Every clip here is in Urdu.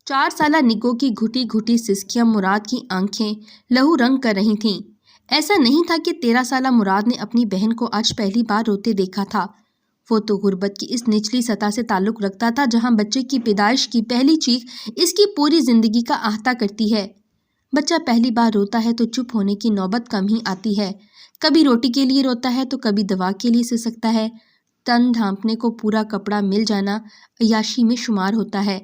4 سالہ نگو کی گھٹی گھٹی سسکیاں مراد کی آنکھیں لہو رنگ کر رہی تھیں۔ ایسا نہیں تھا کہ 13 سالہ مراد نے اپنی بہن کو آج پہلی بار روتے دیکھا تھا۔ وہ تو غربت کی اس نچلی سطح سے تعلق رکھتا تھا جہاں بچے کی پیدائش کی پہلی چیخ اس کی پوری زندگی کا احاطہ کرتی ہے۔ بچہ پہلی بار روتا ہے تو چپ ہونے کی نوبت کم ہی آتی ہے۔ کبھی روٹی کے لیے روتا ہے تو کبھی دوا کے لیے سسکتا ہے۔ تن ڈھانپنے کو پورا کپڑا مل جانا عیاشی میں شمار ہوتا ہے۔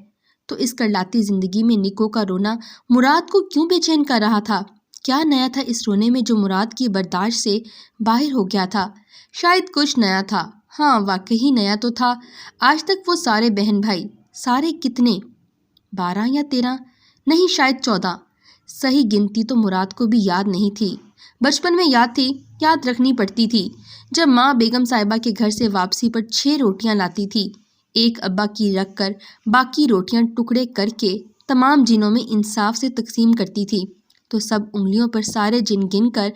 تو اس کرلاتی زندگی میں نگو کا رونا مراد کو کیوں بے چین کر رہا تھا؟ کیا نیا تھا اس رونے میں جو مراد کی برداشت سے باہر ہو گیا تھا؟ شاید کچھ نیا تھا۔ ہاں واقعی نیا تو تھا۔ آج تک وہ سارے بہن بھائی، سارے کتنے، 12 یا 13، نہیں شاید 14، صحیح گنتی تو مراد کو بھی یاد نہیں تھی۔ بچپن میں یاد تھی، یاد رکھنی پڑتی تھی۔ جب ماں بیگم صاحبہ کے گھر سے واپسی پر 6 روٹیاں لاتی تھی، ایک ابا کی رکھ کر باقی روٹیاں ٹکڑے کر کے تمام جنوں میں انصاف سے تقسیم کرتی تھی تو سب انگلیوں پر سارے جن گن کر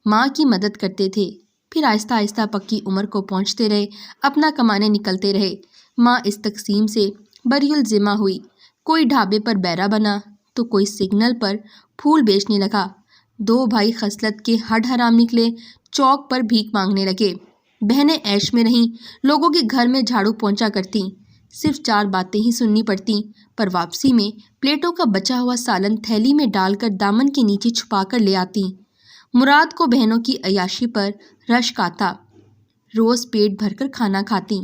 ماں کی مدد کرتے تھے۔ پھر آہستہ آہستہ پکی عمر کو پہنچتے رہے، اپنا کمانے نکلتے رہے۔ ماں اس تقسیم سے بری الذمہ ہوئی۔ کوئی ڈھابے پر بیرا بنا تو کوئی سگنل پر پھول بیچنے لگا۔ 2 بھائی خصلت کے ہڈ حرام نکلے، چوک پر بھیک مانگنے لگے۔ بہنیں عیش میں رہیں، لوگوں کے گھر میں جھاڑو پونچھا کرتیں، صرف 4 باتیں ہی سننی پڑتیں، پر واپسی میں پلیٹوں کا بچا ہوا سالن تھیلی میں ڈال کر دامن کے نیچے چھپا کر لے آتیں۔ مراد کو بہنوں کی عیاشی پر رشک آتا، روز پیٹ بھر کر کھانا کھاتیں۔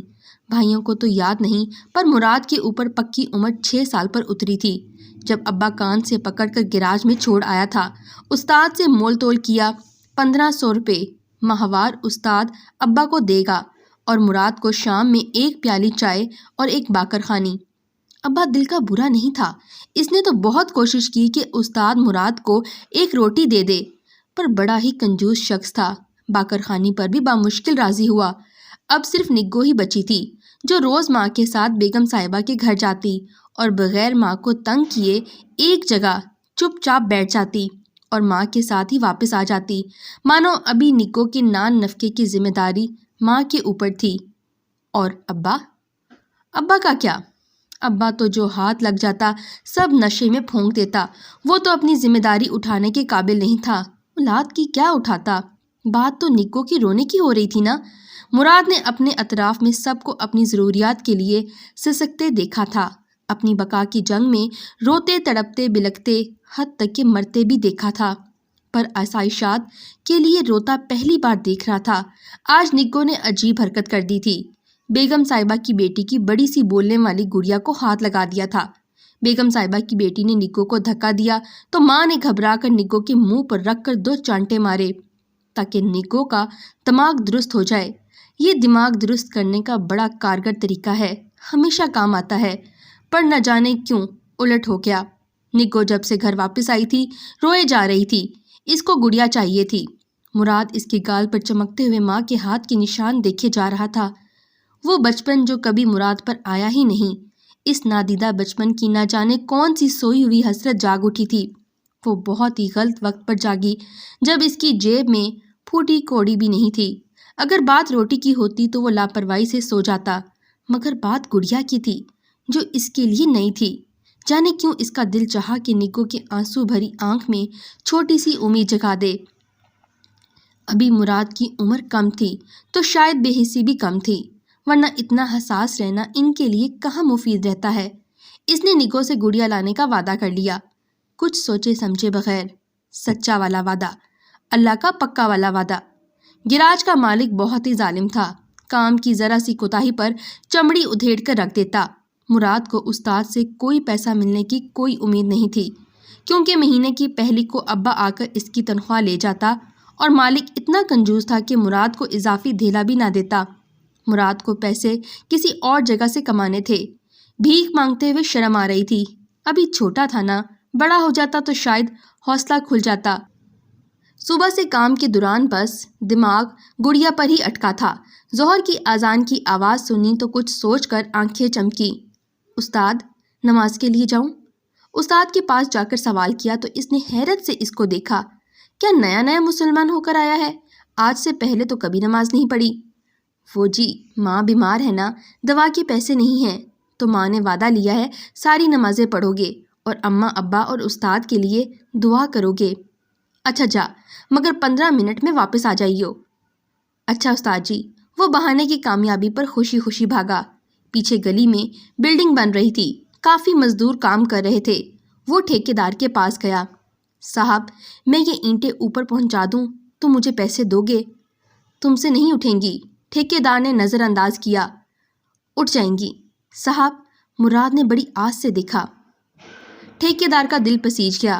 بھائیوں کو تو یاد نہیں، پر مراد کے اوپر پکی عمر 6 سال پر اتری تھی جب ابا کان سے پکڑ کر گیراج میں چھوڑ آیا تھا۔ استاد سے مول تول کیا، 1500 روپے ماہوار استاد ابا کو دے گا اور مراد کو شام میں 1 پیالی چائے اور 1 باقر خوانی۔ ابا دل کا برا نہیں تھا، اس نے تو بہت کوشش کی کہ استاد مراد کو 1 روٹی دے دے، پر بڑا ہی کنجوس شخص تھا۔ باقر خوانی پر بھی بامشکل راضی ہوا۔ اب صرف نگو ہی بچی تھی جو روز ماں کے ساتھ بیگم صاحبہ کے گھر جاتی اور بغیر ماں کو تنگ کیے ایک جگہ چپ چاپ بیٹھ جاتی اور ماں کے ساتھ ہی واپس آ جاتی، مانو ابھی نگو کے نان نفقے کی ذمہ داری ماں کے اوپر تھی۔ اور ابا کا کیا؟ ابا تو جو ہاتھ لگ جاتا سب نشے میں پھونک دیتا۔ وہ تو اپنی ذمہ داری اٹھانے کے قابل نہیں تھا، اولاد کی کیا اٹھاتا؟ بات تو نگو کی رونے کی ہو رہی تھی نا۔ مراد نے اپنے اطراف میں سب کو اپنی ضروریات کے لیے سسکتے دیکھا تھا، اپنی بقا کی جنگ میں روتے تڑپتے بلکتے حد تک کہ مرتے بھی دیکھا تھا، پر آسائشات کے لیے روتا پہلی بار دیکھ رہا تھا۔ آج نگو نے عجیب حرکت کر دی تھی۔ بیگم صاحبہ کی بیٹی کی بڑی سی بولنے والی گڑیا کو ہاتھ لگا دیا تھا۔ بیگم صاحبہ کی بیٹی نے نگو کو دھکا دیا تو ماں نے گھبرا کر نگو کے منہ پر رکھ کر 2 چانٹے مارے تاکہ نگو کا دماغ درست ہو جائے۔ یہ دماغ درست کرنے کا بڑا کارگر طریقہ ہے، ہمیشہ کام آتا ہے، پر نہ جانے کیوں الٹ ہو گیا۔ نگو جب سے گھر واپس آئی تھی روئے جا رہی تھی، اس کو گڑیا چاہیے تھی۔ مراد اس کے گال پر چمکتے ہوئے ماں کے ہاتھ کے نشان دیکھے جا رہا تھا۔ وہ بچپن جو کبھی مراد پر آیا ہی نہیں، اس نادیدہ بچپن کی نہ جانے کون سی سوئی ہوئی حسرت جاگ اٹھی تھی۔ وہ بہت ہی غلط وقت پر جاگی جب اس کی جیب میں پھوٹی کوڑی بھی نہیں تھی۔ اگر بات روٹی کی ہوتی تو وہ لاپرواہی سے سو جاتا، مگر بات گڑیا کی تھی جو اس کے لیے نئی تھی۔ جانے کیوں اس کا دل چاہا کہ نگو کے آنسو بھری آنکھ میں چھوٹی سی امید جگا دے۔ ابھی مراد کی عمر کم تھی تو شاید بے حسی بھی کم تھی، ورنہ اتنا حساس رہنا ان کے لیے کہاں مفید رہتا ہے۔ اس نے نگو سے گڑیا لانے کا وعدہ کر لیا، کچھ سوچے سمجھے بغیر۔ سچا والا وعدہ، اللہ کا پکا والا وعدہ۔ گیراج کا مالک بہت ہی ظالم تھا، کام کی ذرا سی کوتاہی پر چمڑی ادھیڑ کر رکھ دیتا۔ مراد کو استاد سے کوئی پیسہ ملنے کی کوئی امید نہیں تھی، کیونکہ مہینے کی پہلی کو ابا آ کر اس کی تنخواہ لے جاتا اور مالک اتنا کنجوس تھا کہ مراد کو اضافی دھیلا بھی نہ دیتا۔ مراد کو پیسے کسی اور جگہ سے کمانے تھے، بھیک مانگتے ہوئے شرم آ رہی تھی۔ ابھی چھوٹا تھا نا، بڑا ہو جاتا تو شاید حوصلہ کھل جاتا۔ صبح سے کام کے دوران بس دماغ گڑیا پر ہی اٹکا تھا۔ ظہر کی اذان کی آواز سنی تو کچھ سوچ کر آنکھیں چمکی۔ استاد، نماز کے لیے جاؤں؟ استاد کے پاس جا کر سوال کیا تو اس نے حیرت سے اس کو دیکھا۔ کیا نیا نیا مسلمان ہو کر آیا ہے؟ آج سے پہلے تو کبھی نماز نہیں پڑھی۔ وہ جی، ماں بیمار ہے نا، دوا کے پیسے نہیں ہیں، تو ماں نے وعدہ لیا ہے ساری نمازیں پڑھو گے اور اماں ابا اور استاد کے لیے دعا کرو گے۔ اچھا جا، مگر 15 منٹ میں واپس آ جائیو۔ اچھا استاد جی۔ وہ بہانے کی کامیابی پر خوشی خوشی بھاگا۔ پیچھے گلی میں بلڈنگ بن رہی تھی، کافی مزدور کام کر رہے تھے۔ وہ ٹھیکیدار کے پاس گیا۔ صاحب، میں یہ اینٹیں اوپر پہنچا دوں تو مجھے پیسے دو گے؟ تم سے نہیں اٹھیں گی، ٹھیکیدار نے نظر انداز کیا۔ اٹھ جائیں گی صاحب، مراد نے بڑی آس سے دیکھا۔ ٹھیکیدار کا دل پسیج گیا۔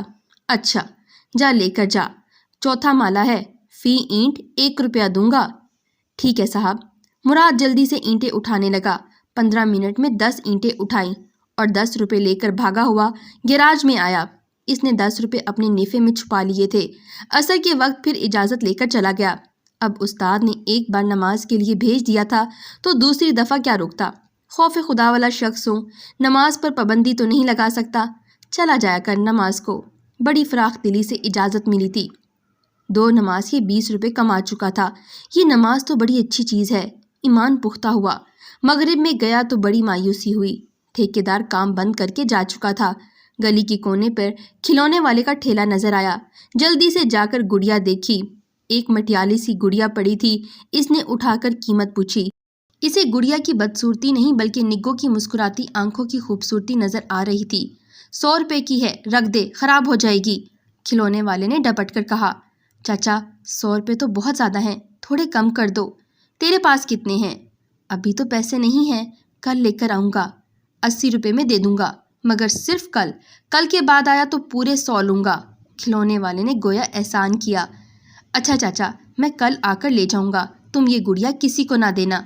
اچھا جا، لے کر جا، 4تھا مالا ہے، فی اینٹ 1 روپیہ دوں گا۔ ٹھیک ہے صاحب۔ مراد جلدی سے اینٹیں اٹھانے لگا۔ 15 منٹ میں 10 اینٹیں اٹھائیں اور 10 روپے لے کر بھاگا ہوا گیراج میں آیا۔ اس نے 10 روپے اپنے نیفے میں چھپا لیے تھے۔ عصر کے وقت پھر اجازت لے کر چلا گیا۔ اب استاد نے ایک بار نماز کے لیے بھیج دیا تھا تو دوسری دفعہ کیا روکتا؟ خوف خدا والا شخص ہوں، نماز پر پابندی تو نہیں لگا سکتا، چلا جایا کر نماز کو۔ بڑی فراخ دلی سے اجازت ملی تھی۔ 2 نماز کے 20 روپے کما چکا تھا۔ یہ نماز تو بڑی اچھی چیز ہے، ایمان پختہ ہوا۔ مغرب میں گیا تو بڑی مایوسی ہوئی۔ ٹھیکیدار کام بند کر کے جا چکا تھا۔ گلی کے کونے پر کھلونے والے کا ٹھیلا نظر آیا۔ جلدی سے جا کر گڑیا دیکھی۔ ایک مٹیالی سی گڑیا پڑی تھی۔ اس نے اٹھا کر قیمت پوچھی۔ اسے گڑیا کی بدصورتی نہیں بلکہ نگوں کی مسکراتی آنکھوں کی خوبصورتی نظر آ رہی تھی۔ 100 روپے کی ہے، رکھ دے، خراب ہو جائے گی، کھلونے والے نے ڈپٹ کر کہا۔ چاچا، 100 روپے تو بہت زیادہ ہیں، تھوڑے کم کر دو۔ تیرے پاس کتنے ہیں؟ ابھی تو پیسے نہیں ہیں، کل لے کر آؤں گا۔ 80 روپے میں دے دوں گا، مگر صرف کل۔ کل کے بعد آیا تو پورے 100 لوں گا، کھلونے والے نے گویا احسان کیا۔ اچھا چاچا، میں کل آ کر لے جاؤں گا، تم یہ گڑیا کسی کو نہ دینا۔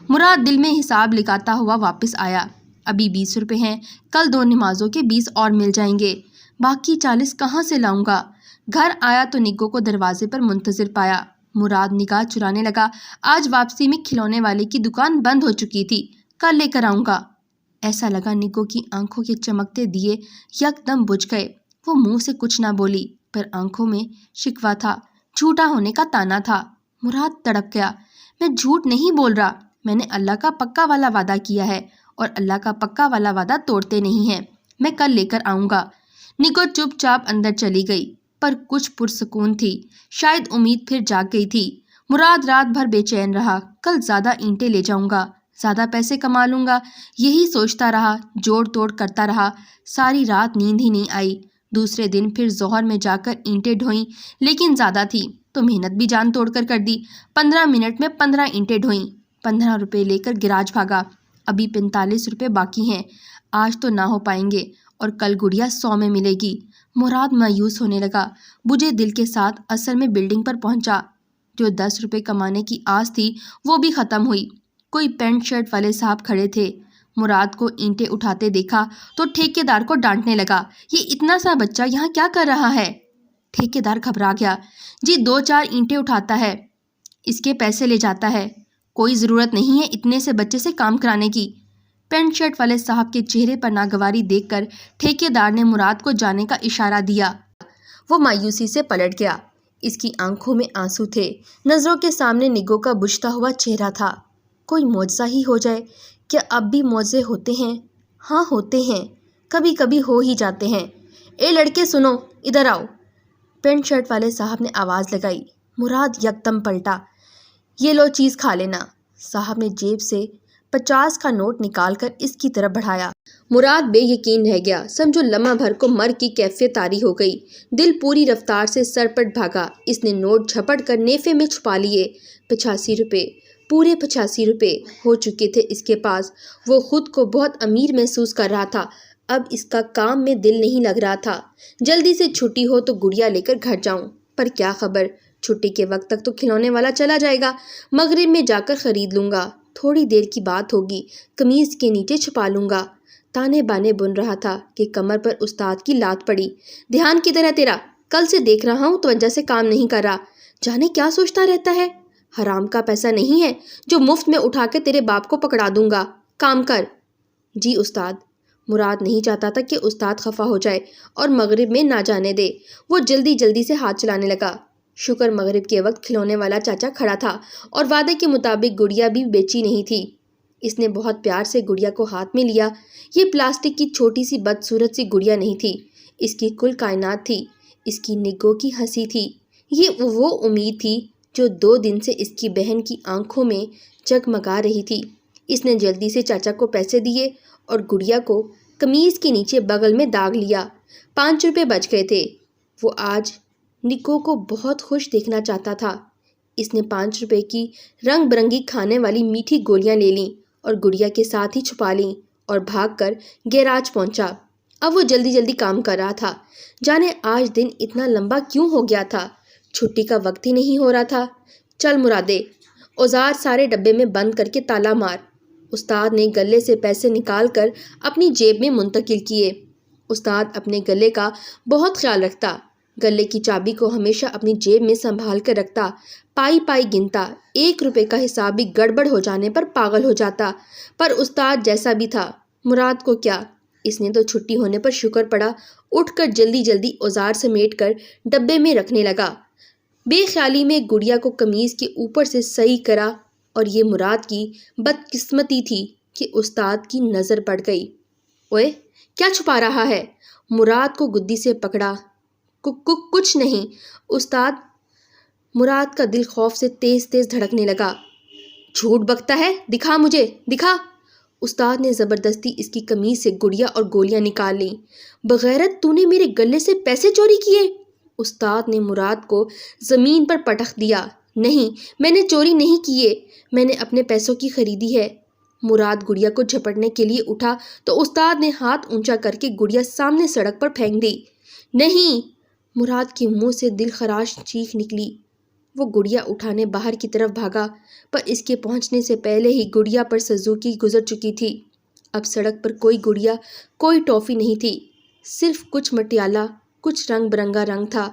مراد دل میں حساب لگاتا ہوا واپس آیا۔ ابھی 20 روپے ہیں، کل 2 نمازوں کے 20 اور مل جائیں گے، باقی 40 کہاں سے لاؤں گا؟ گھر آیا تو نگوں کو دروازے پر منتظر پایا۔ مراد نگاہ چرانے لگا۔ آج واپسی میں کھلونے والے کی دکان بند ہو چکی تھی، کل لے کر آؤں گا۔ ایسا لگا نگوں کی آنکھوں کے چمکتے دیے یکدم بجھ گئے۔ وہ منہ سے کچھ نہ بولی، پر آنکھوں میں شکوہ تھا، جھوٹا ہونے کا طعنہ تھا۔ مراد تڑپ گیا۔ میں جھوٹ نہیں بول رہا، میں نے اللہ کا پکا والا وعدہ کیا ہے اور اللہ کا پکا والا وعدہ توڑتے نہیں ہیں۔ میں کل لے کر آؤں گا۔ نگو چپ چاپ اندر چلی گئی، پر کچھ پرسکون تھی، شاید امید پھر جاگ گئی تھی۔ مراد رات بھر بے چین رہا۔ کل زیادہ اینٹیں لے جاؤں گا، زیادہ پیسے کما لوں گا، یہی سوچتا رہا، جوڑ توڑ کرتا رہا۔ ساری رات نیند ہی نہیں آئی۔ دوسرے دن پھر ظہر میں جا کر اینٹیں ڈھوئیں، لیکن زیادہ تھی تو محنت بھی جان توڑ کر دی۔ 15 منٹ میں 15 اینٹیں ڈھوئیں۔ 15 روپے لے کر گراج بھاگا۔ ابھی 45 روپے باقی ہیں، آج تو نہ ہو پائیں گے اور کل گڑیا 100 میں ملے گی۔ مراد مایوس ہونے لگا۔ بجھے دل کے ساتھ اثر میں بلڈنگ پر پہنچا۔ جو 10 روپے کمانے کی آس تھی وہ بھی ختم ہوئی۔ کوئی پینٹ شرٹ والے صاحب کھڑے تھے۔ مراد کو اینٹیں اٹھاتے دیکھا تو ٹھیکیدار کو ڈانٹنے لگا۔ یہ اتنا سا بچہ یہاں کیا کر رہا ہے؟ ٹھیکیدار گھبرا گیا۔ جی 2-4 اینٹیں اٹھاتا ہے، اس کے پیسے لے جاتا ہے، کوئی ضرورت نہیں ہے اتنے سے بچے سے کام کرانے کی۔ پینٹ شرٹ والے صاحب کے چہرے پر ناگواری دیکھ کر ٹھیکیدار نے مراد کو جانے کا اشارہ دیا۔ وہ مایوسی سے پلٹ گیا۔ اس کی آنکھوں میں آنسو تھے، نظروں کے سامنے نگوں کا بجھتا ہوا چہرہ تھا۔ کوئی معجزہ ہی ہو جائے۔ کیا اب بھی معجزے ہوتے ہیں؟ ہاں ہوتے ہیں، کبھی کبھی ہو ہی جاتے ہیں۔ اے لڑکے سنو، ادھر آؤ، پینٹ شرٹ والے صاحب نے آواز لگائی۔ مراد یکدم پلٹا۔ یہ لو چیز کھا لینا۔ صاحب نے جیب سے 50 کا نوٹ نکال کر اس کی طرف بڑھایا۔ مراد بے یقین رہ گیا، سمجھو لمحہ بھر کو مرگ کی کیفیت طاری ہو گئی۔ دل پوری رفتار سے سرپٹ بھاگا۔ اس نے نوٹ جھپٹ کر نیفے میں چھپا لیے۔ 85 روپے، پورے 85 روپے ہو چکے تھے اس کے پاس۔ وہ خود کو بہت امیر محسوس کر رہا تھا۔ اب اس کا کام میں دل نہیں لگ رہا تھا۔ جلدی سے چھٹی ہو تو گڑیا لے کر گھر جاؤں، پر کیا خبر، چھٹی کے وقت تک تو کھلونے والا چلا جائے گا۔ مغرب میں جا کر خرید لوں گا، تھوڑی دیر کی بات ہوگی، قمیض کے نیچے چھپا لوں گا۔ تانے بانے بن رہا تھا کہ کمر پر استاد کی لات پڑی۔ دھیان کدھر ہے تیرا؟ کل سے دیکھ رہا ہوں توجہ سے کام نہیں کر رہا، جانے کیا سوچتا رہتا ہے؟ حرام کا پیسہ نہیں ہے جو مفت میں اٹھا کے تیرے باپ کو پکڑا دوں گا، کام کر۔ جی استاد۔ مراد نہیں چاہتا تھا کہ استاد خفا ہو جائے اور مغرب میں نہ جانے دے۔ وہ جلدی جلدی سے ہاتھ چلانے لگا۔ شکر مغرب کے وقت کھلونے والا چاچا کھڑا تھا اور وعدے کے مطابق گڑیا بھی بیچی نہیں تھی۔ اس نے بہت پیار سے گڑیا کو ہاتھ میں لیا۔ یہ پلاسٹک کی چھوٹی سی بدصورت سی گڑیا نہیں تھی، اس کی کل کائنات تھی، اس کی نگوں کی ہنسی تھی، یہ وہ امید تھی جو 2 دن سے اس کی بہن کی آنکھوں میں جگمگا رہی تھی۔ اس نے جلدی سے چاچا کو پیسے دیے اور گڑیا کو قمیض کے نیچے بغل میں داغ لیا۔ 5 روپے بچ گئے تھے۔ وہ آج نگوں کو بہت خوش دیکھنا چاہتا تھا۔ اس نے 5 روپے کی رنگ برنگی کھانے والی میٹھی گولیاں لے لیں اور گڑیا کے ساتھ ہی چھپا لیں اور بھاگ کر گیراج پہنچا۔ اب وہ جلدی جلدی کام کر رہا تھا۔ جانے آج دن اتنا لمبا کیوں ہو گیا تھا؟ چھٹی کا وقت ہی نہیں ہو رہا تھا۔ چل مرادے، اوزار سارے ڈبے میں بند کر کے تالا مار۔ استاد نے گلے سے پیسے نکال کر اپنی جیب میں منتقل کیے۔ استاد اپنے گلے کا بہت خیال رکھتا، گلے کی چابی کو ہمیشہ اپنی جیب میں سنبھال کر رکھتا، پائی پائی گنتا، 1 روپے کا حساب بھی گڑبڑ ہو جانے پر پاگل ہو جاتا۔ پر استاد جیسا بھی تھا، مراد کو کیا؟ اس نے تو چھٹی ہونے پر شکر پڑا، اٹھ کر جلدی جلدی اوزار سمیٹ کر ڈبے میں رکھنے لگا۔ بے خیالی میں گڑیا کو قمیض کے اوپر سے صحیح کرا اور یہ مراد کی بدقسمتی تھی کہ استاد کی نظر پڑ گئی۔ اوئے، کیا چھپا رہا ہے؟ مراد کو گدی سے پکڑا۔ کچھ نہیں استاد۔ مراد کا دل خوف سے تیز تیز دھڑکنے لگا۔ جھوٹ بکتا ہے، دکھا مجھے، دکھا۔ استاد نے زبردستی اس کی قمیض سے گڑیا اور گولیاں نکال لیں۔ بغیرت، تو نے میرے گلے سے پیسے چوری کیے؟ استاد نے مراد کو زمین پر پٹخ دیا۔ نہیں، میں نے چوری نہیں کیے، میں نے اپنے پیسوں کی خریدی ہے۔ مراد گڑیا کو جھپٹنے کے لیے اٹھا تو استاد نے ہاتھ اونچا کر کے گڑیا سامنے سڑک پر پھینک دی۔ نہیں! مراد کے منہ سے دل خراش چیخ نکلی۔ وہ گڑیا اٹھانے باہر کی طرف بھاگا، پر اس کے پہنچنے سے پہلے ہی گڑیا پر سزوکی گزر چکی تھی۔ اب سڑک پر کوئی گڑیا، کوئی ٹافی نہیں تھی، صرف کچھ مٹیالہ، کچھ رنگ برنگا رنگ تھا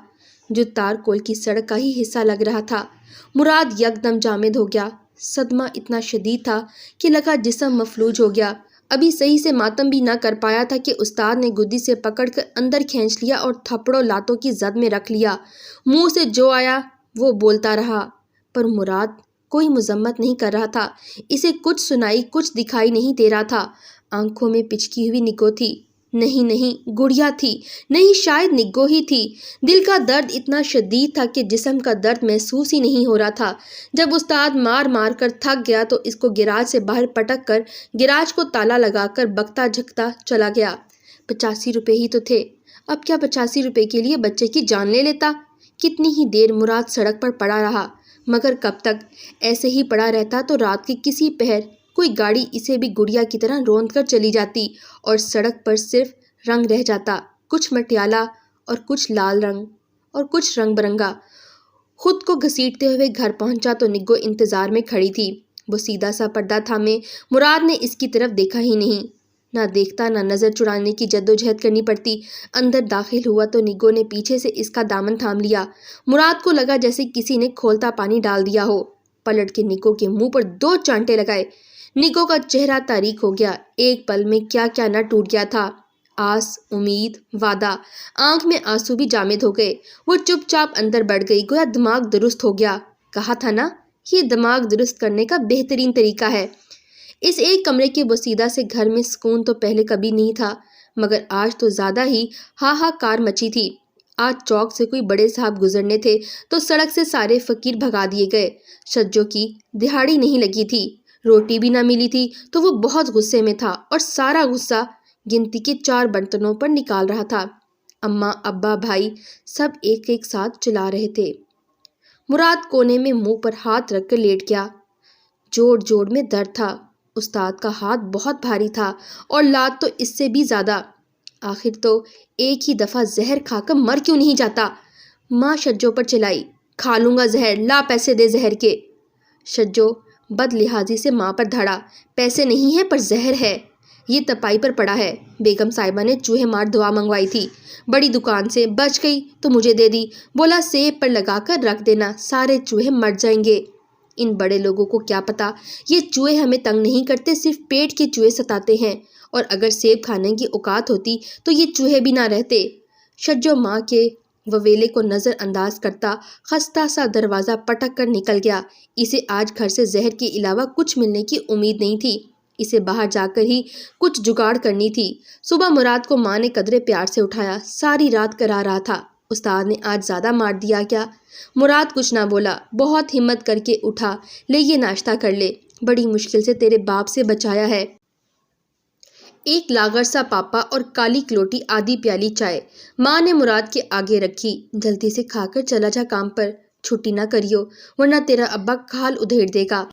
جو تارکول کی سڑک کا ہی حصہ لگ رہا تھا۔ مراد یکدم جامد ہو گیا۔ صدمہ اتنا شدید تھا کہ لگا جسم مفلوج ہو گیا۔ ابھی صحیح سے ماتم بھی نہ کر پایا تھا کہ استاد نے گدی سے پکڑ کر اندر کھینچ لیا اور تھپڑوں لاتوں کی زد میں رکھ لیا۔ منہ سے جو آیا وہ بولتا رہا، پر مراد کوئی مذمت نہیں کر رہا تھا۔ اسے کچھ سنائی، کچھ دکھائی نہیں دے رہا تھا۔ آنکھوں میں پچکی ہوئی نگو تھی۔ نہیں، گڑیا تھی، نہیں شاید نگو ہی تھی۔ دل کا درد اتنا شدید تھا کہ جسم کا درد محسوس ہی نہیں ہو رہا تھا۔ جب استاد مار مار کر تھک گیا تو اس کو گیراج سے باہر پٹک کر گیراج کو تالا لگا کر بکتا جھکتا چلا گیا۔ 85 روپے ہی تو تھے، اب کیا 85 روپے کے لیے بچے کی جان لے لیتا؟ کتنی ہی دیر مراد سڑک پر پڑا رہا، مگر کب تک؟ ایسے ہی پڑا رہتا تو رات کے کسی پہر کوئی گاڑی اسے بھی گڑیا کی طرح روند کر چلی جاتی اور سڑک پر صرف رنگ رہ جاتا، کچھ مٹیالہ اور کچھ لال رنگ اور کچھ رنگ برنگا۔ خود کو گھسیٹتے ہوئے گھر پہنچا تو نگو انتظار میں کھڑی تھی۔ وہ سیدھا سا پردہ تھامے، مراد نے اس کی طرف دیکھا ہی نہیں۔ نہ دیکھتا، نہ نظر چڑانے کی جدوجہد کرنی پڑتی۔ اندر داخل ہوا تو نگو نے پیچھے سے اس کا دامن تھام لیا۔ مراد کو لگا جیسے کسی نے کھولتا پانی ڈال دیا ہو۔ پلٹ کے نگو کے منہ پر 2 چانٹے لگائے۔ نگو کا چہرہ تاریک ہو گیا۔ ایک پل میں کیا کیا نہ ٹوٹ گیا تھا، آس، امید، وعدہ۔ آنکھ میں آنسو بھی جامد ہو گئے۔ وہ چپ چاپ اندر بڑھ گئی، گویا دماغ درست ہو گیا۔ کہا تھا نا، یہ دماغ درست کرنے کا بہترین طریقہ ہے۔ اس ایک کمرے کے بوسیدہ سے گھر میں سکون تو پہلے کبھی نہیں تھا، مگر آج تو زیادہ ہی ہاہاکار مچی تھی۔ آج چوک سے کوئی بڑے صاحب گزرنے تھے تو سڑک سے سارے فقیر بھگا دیے گئے۔ شجو کی دہاڑی نہیں لگی تھی، روٹی بھی نہ ملی تھی تو وہ بہت غصے میں تھا اور سارا غصہ گنتی کے 4 برتنوں پر نکال رہا تھا۔ اماں، ابا، بھائی سب ایک ایک ساتھ چلا رہے تھے۔ مراد کونے میں منہ پر ہاتھ رکھ کر لیٹ گیا۔ جوڑ جوڑ میں درد تھا۔ استاد کا ہاتھ بہت بھاری تھا اور لات تو اس سے بھی زیادہ۔ آخر تو ایک ہی دفعہ زہر کھا کر مر کیوں نہیں جاتا؟ ماں شجو پر چلائی، کھا لوں گا زہر، لا پیسے دے زہر کے۔ شجو بد لحاظی سے ماں پر دھڑا، پیسے نہیں ہیں پر زہر ہے، یہ تپائی پر پڑا ہے، بیگم صاحبہ نے چوہے مار دوا منگوائی تھی بڑی دکان سے، بچ گئی تو مجھے دے دی، بولا سیب پر لگا کر رکھ دینا، سارے چوہے مر جائیں گے۔ ان بڑے لوگوں کو کیا پتا، یہ چوہے ہمیں تنگ نہیں کرتے، صرف پیٹ کے چوہے ستاتے ہیں، اور اگر سیب کھانے کی اوقات ہوتی تو یہ چوہے بھی نہ رہتے۔ شجو ماں کے وویلے کو نظر انداز کرتا خستہ سا دروازہ پٹک کر نکل گیا۔ اسے آج گھر سے زہر کے علاوہ کچھ ملنے کی امید نہیں تھی۔ اسے باہر جا کر ہی کچھ جگاڑ کرنی تھی۔ صبح مراد کو ماں نے قدرے پیار سے اٹھایا، ساری رات کرا رہا تھا، استاد نے آج زیادہ مار دیا کیا؟ مراد کچھ نہ بولا، بہت ہمت کر کے اٹھا، لے یہ ناشتہ کر لے، بڑی مشکل سے تیرے باپ سے بچایا ہے۔ ایک لاغر سا پاپا اور کالی کلوٹی آدھی پیالی چائے ماں نے مراد کے آگے رکھی۔ جلدی سے کھا کر چلا جا کام پر، چھٹی نہ کریو ورنہ تیرا ابا کھال ادھیڑ دے گا۔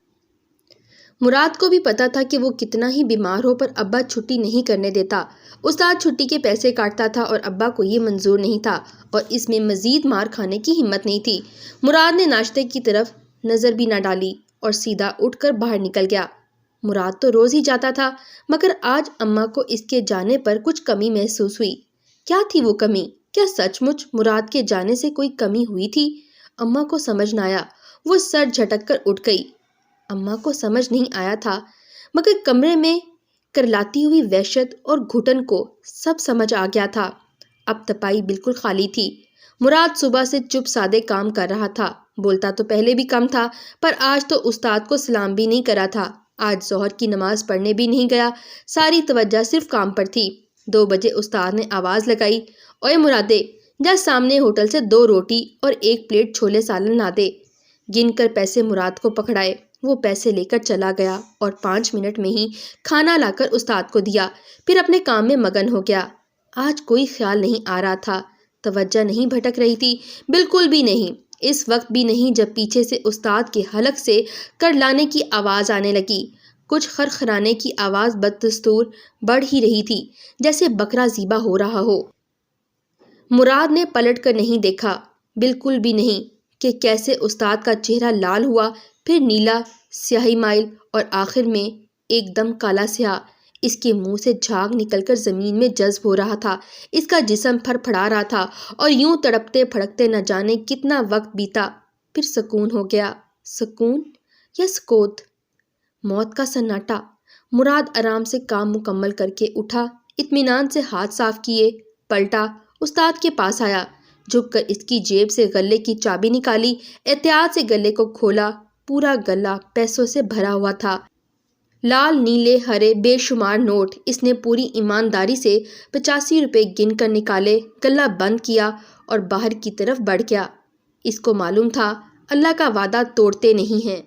مراد کو بھی پتا تھا کہ وہ کتنا ہی بیمار ہو پر ابا چھٹی نہیں کرنے دیتا۔ استاد چھٹی کے پیسے کاٹتا تھا اور ابا کو یہ منظور نہیں تھا اور اس میں مزید مار کھانے کی ہمت نہیں تھی۔ مراد نے ناشتے کی طرف نظر بھی نہ ڈالی اور سیدھا اٹھ کر باہر نکل گیا۔ مراد تو روز ہی جاتا تھا مگر آج اماں کو اس کے جانے پر کچھ کمی محسوس ہوئی۔ کیا تھی وہ کمی؟ کیا سچ مچ مراد کے جانے سے کوئی کمی ہوئی تھی؟ اماں کو سمجھ نہ آیا، وہ سر جھٹک کر اٹھ گئی۔ اماں کو سمجھ نہیں آیا تھا مگر کمرے میں کرلاتی ہوئی وحشت اور گھٹن کو سب سمجھ آ گیا تھا۔ اب تپائی بالکل خالی تھی۔ مراد صبح سے چپ سادے کام کر رہا تھا، بولتا تو پہلے بھی کم تھا پر آج تو استاد کو سلام بھی نہیں کرا تھا، آج ظہر کی نماز پڑھنے بھی نہیں گیا، ساری توجہ صرف کام پر تھی۔ 2 بجے استاد نے آواز لگائی، اوئے مرادے، جا سامنے ہوٹل سے 2 روٹی اور 1 پلیٹ چھولے سالن لا دے۔ گن کر پیسے مراد کو پکڑائے، وہ پیسے لے کر چلا گیا اور 5 منٹ میں ہی کھانا لا کر استاد کو دیا، پھر اپنے کام میں مگن ہو گیا۔ آج کوئی خیال نہیں آ رہا تھا، توجہ نہیں بھٹک رہی تھی، بالکل بھی نہیں، اس وقت بھی نہیں جب پیچھے سے استاد کے حلق سے کرلانے کی آواز آنے لگی۔ کچھ خرخرانے کی آواز بدستور بڑھ ہی رہی تھی، جیسے بکرا ذبح ہو رہا ہو۔ مراد نے پلٹ کر نہیں دیکھا، بالکل بھی نہیں، کہ کیسے استاد کا چہرہ لال ہوا، پھر نیلا، سیاہی مائل اور آخر میں ایک دم کالا سیاہ۔ اس کے منہ سے جھاگ نکل کر زمین میں جذب ہو رہا تھا، اس کا جسم پھڑ پھڑا رہا تھا اور یوں تڑپتے پھڑکتے نہ جانے کتنا وقت بیتا، پھر سکون ہو گیا۔ سکون یا سکوت؟ موت کا سناٹا۔ مراد آرام سے کام مکمل کر کے اٹھا، اطمینان سے ہاتھ صاف کیے، پلٹا، استاد کے پاس آیا، جھک کر اس کی جیب سے غلے کی چابی نکالی، احتیاط سے غلے کو کھولا، پورا غلہ پیسوں سے بھرا ہوا تھا، لال نیلے ہرے بے شمار نوٹ۔ اس نے پوری ایمانداری سے 85 روپے گن کر نکالے، غلہ بند کیا اور باہر کی طرف بڑھ گیا۔ اس کو معلوم تھا اللہ کا وعدہ توڑتے نہیں ہیں۔